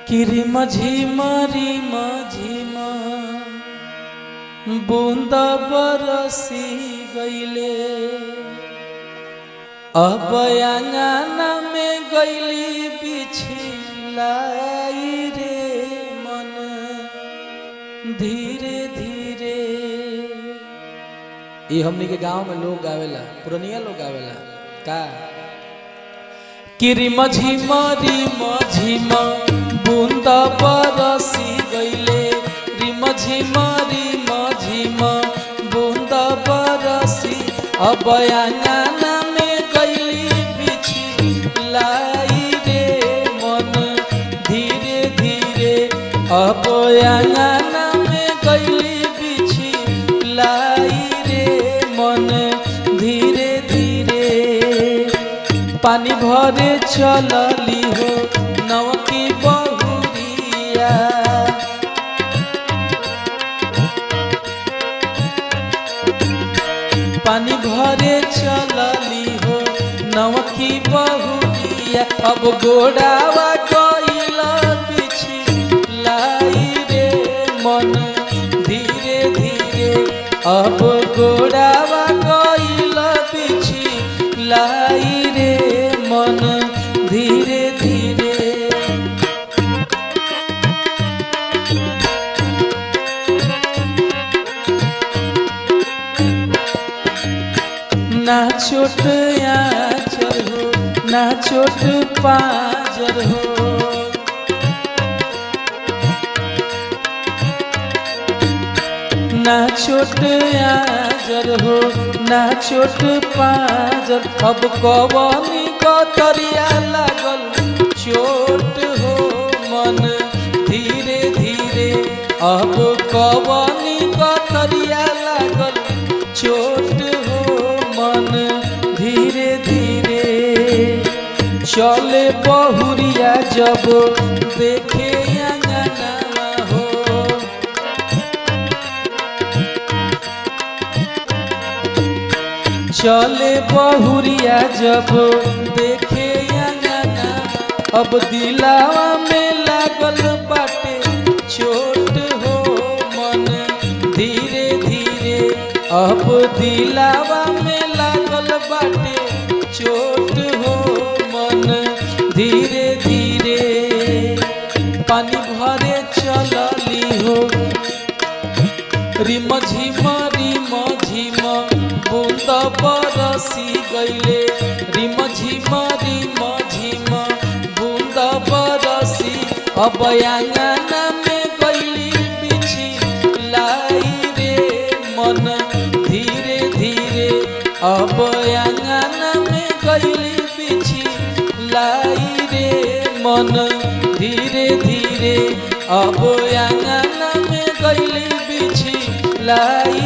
किरी मझिमारी मझिमा बूंदा बरसी गईले अब आंगना में गईली बिछलाई रे मन धीरे धीरे। ये हमनी के गांव में लोग गावेला, पुरानिया लोग गावेला का किरी मझिमारी मझिमा बूंदा बरसी गईले री मझिमारी मझिमा बूंदा बरसी अब आंगना में गईली बिछलाई रे मन धीरे धीरे अब आंगना में गईली बिछलाई रे मन धीरे धीरे। पानी भरे चलली हो नवकी बहुरिया पानी भरे चलली हो नवकी बहुरिया अब गोड़ावा गईला बिछलाई रे मन धीरे धीरे अब गोड़ावा गईला बिछलाई रे मन धीरे धीरे। ना छोट आंचल हो ना छोट पांजर हो ना छोट आंचल हो ना छोट पांजर अब कवनी कतरिया लागल चोट हो मन धीरे धीरे अब कवनी कतरिया लागल चोट हो मन धीरे धीरे। चले बहुरिया जब देखे अंगना हो चले बहुरिया जब देखे अंगना अब दिलावा में लागल बाटे चोट हो मन धीरे धीरे अब दिलावा में लागल बाटे चोट हो मन धीरे धीरे। पानी भरे चलली हो रिम झिमा बूंद बरसी गईले रिम झिमा बूंद बरसी अब आंगना में गईली बिछलाई रे मन धीरे धीरे अब आंगना में गईली बिछलाई रे मन धीरे धीरे अब आंगना में गईली बिछलाई